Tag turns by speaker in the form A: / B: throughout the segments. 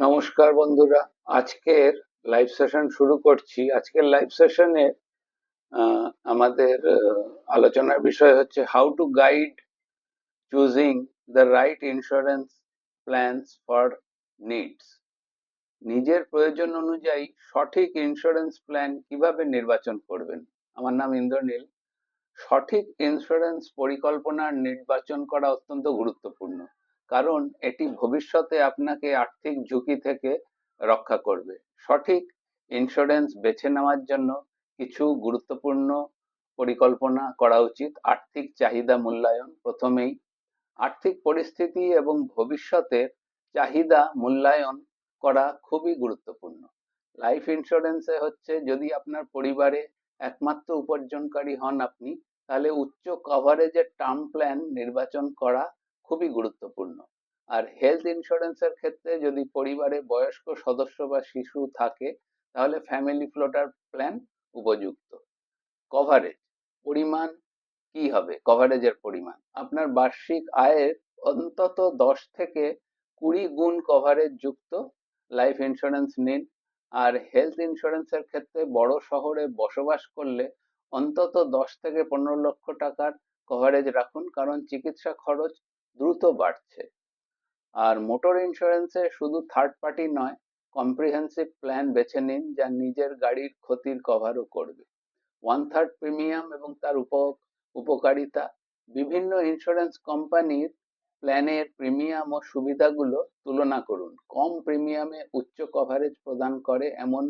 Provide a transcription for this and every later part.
A: নমস্কার বন্ধুরা। আজকের লাইভ সেশন শুরু করছি। আজকের লাইভ সেশনে আমাদের আলোচনার বিষয় হচ্ছে how to guide choosing the right insurance plans for needs. নিজের প্রয়োজন অনুযায়ী সঠিক ইন্স্যুরেন্স প্ল্যান কিভাবে নির্বাচন করবেন। আমার নাম ইন্দ্রনীল। সঠিক ইন্স্যুরেন্স পরিকল্পনার নির্বাচন করা অত্যন্ত গুরুত্বপূর্ণ, কারণ এটি ভবিষ্যতে আপনাকে আর্থিক ঝুঁকি থেকে রক্ষা করবে। সঠিক ইন্স্যুরেন্স বেছে নেওয়ার জন্য কিছু গুরুত্বপূর্ণ পরিকল্পনা করা উচিত। আর্থিক চাহিদা মূল্যায়ন। প্রথমেই আর্থিক পরিস্থিতি এবং ভবিষ্যতের চাহিদা মূল্যায়ন করা খুবই গুরুত্বপূর্ণ। লাইফ ইন্স্যুরেন্সে হচ্ছে, যদি আপনার পরিবারে একমাত্র উপার্জনকারী হন আপনি, তাহলে উচ্চ কভারেজের টার্ম প্ল্যান নির্বাচন করা খুবই গুরুত্বপূর্ণ। আর হেলথ ইন্স্যুরেন্সের ক্ষেত্রে যদি পরিবারে বয়স্ক সদস্য বা শিশু থাকে, তাহলে ফ্যামিলি ফ্লোটার প্ল্যান উপযুক্ত। কভারেজ পরিমাণ কি হবে? কভারেজের পরিমাণ আপনার বার্ষিক আয়ের অন্তত 10 থেকে 20 গুণ কভারেজ যুক্ত লাইফ ইন্স্যুরেন্স নিন। আর হেলথ ইন্স্যুরেন্সের ক্ষেত্রে বড় শহরে বসবাস করলে অন্তত 10 থেকে 15 লক্ষ টাকার কভারেজ রাখুন, কারণ চিকিৎসা খরচ দ্রুত বাড়ছে। আর মোটর ইন্স্যুরেন্সে শুধু থার্ড পার্টি নয়, কম্প্রিহেন্সিভ প্ল্যান বেছে নিন যা নিজের গাড়ির ক্ষতির কভারও করবে। 1/3 প্রিমিয়াম এবং তার উপকারিতা। বিভিন্ন ইন্স্যুরেন্স কোম্পানির প্ল্যানের প্রিমিয়াম ও সুবিধাগুলো তুলনা করুন। কম প্রিমিয়ামে উচ্চ কভারেজ প্রদান করে এমন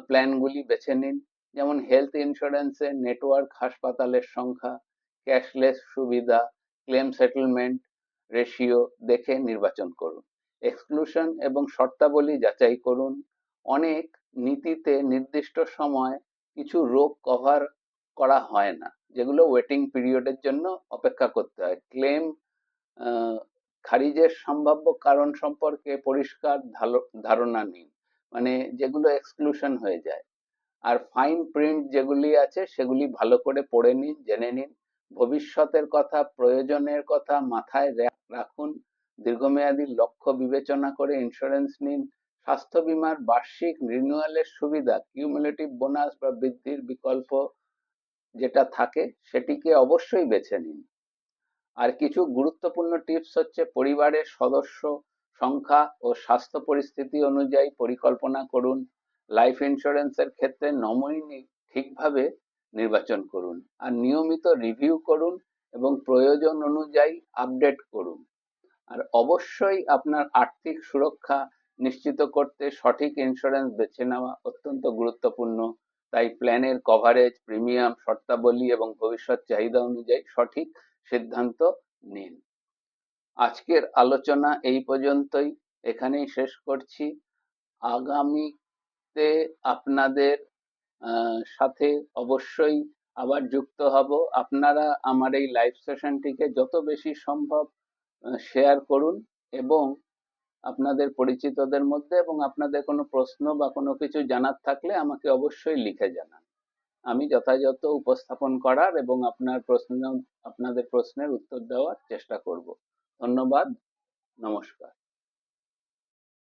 A: প্ল্যানগুলি বেছে নিন। যেমন হেলথ ইন্স্যুরেন্সে নেটওয়ার্ক হাসপাতালের সংখ্যা, ক্যাশলেস সুবিধা, ক্লেম সেটেলমেন্ট রেশিও দেখে নির্বাচন করুন। এক্সক্লুশন এবং শর্তাবলী যাচাই করুন। অনেক নীতিতে নির্দিষ্ট সময় কিছু রোগ কভার করা হয় না, যেগুলো ওয়েটিং পিরিয়ডের জন্য অপেক্ষা করতে হয়। ক্লেম খারিজের সম্ভাব্য কারণ সম্পর্কে পরিষ্কার ধারণা নিন, মানে যেগুলো এক্সক্লুশন হয়ে যায়। আর ফাইন প্রিন্ট যেগুলি আছে সেগুলি ভালো করে পড়ে নিন, জেনে নিন। ভবিষ্যতের কথা, প্রয়োজনের কথা মাথায় রাখুন। দীর্ঘমেয়াদী লক্ষ্য বিবেচনা করে ইন্স্যুরেন্স নিন। স্বাস্থ্য বীমার বার্ষিক রিনিউয়ালের সুবিধা, কিউমুলেটিভ বোনাস বা বৃদ্ধির বিকল্প যেটা থাকে সেটিকে অবশ্যই বেছে নিন। আর কিছু গুরুত্বপূর্ণ টিপস হচ্ছে, পরিবারের সদস্য সংখ্যা ও স্বাস্থ্য পরিস্থিতি অনুযায়ী পরিকল্পনা করুন। লাইফ ইন্স্যুরেন্সের ক্ষেত্রে নমিনি ঠিকভাবে নির্বাচন করুন। আর নিয়মিত রিভিউ করুন এবং প্রয়োজন অনুযায়ী আপডেট করুন। আর অবশ্যই আপনার আর্থিক সুরক্ষা নিশ্চিত করতে সঠিক ইন্স্যুরেন্স বেছে নেওয়া অত্যন্ত গুরুত্বপূর্ণ। তাই প্ল্যানের কভারেজ, প্রিমিয়াম, শর্তাবলী এবং ভবিষ্যৎ চাহিদা অনুযায়ী সঠিক সিদ্ধান্ত নিন। আজকের আলোচনা এই পর্যন্তই, এখানেই শেষ করছি। আগামীতে আপনাদের সাথে অবশ্যই আবার যুক্ত হব। আপনারা আমার এই লাইভ সেশনটিকে যত বেশি সম্ভব শেয়ার করুন এবং আপনাদের পরিচিতদের মধ্যে, এবং আপনাদের কোনো প্রশ্ন বা কোনো কিছু জানার থাকলে আমাকে অবশ্যই লিখে জানান। আমি যথাযথ উপস্থাপন করার এবং আপনাদের প্রশ্নের উত্তর দেওয়ার চেষ্টা করব। ধন্যবাদ। নমস্কার।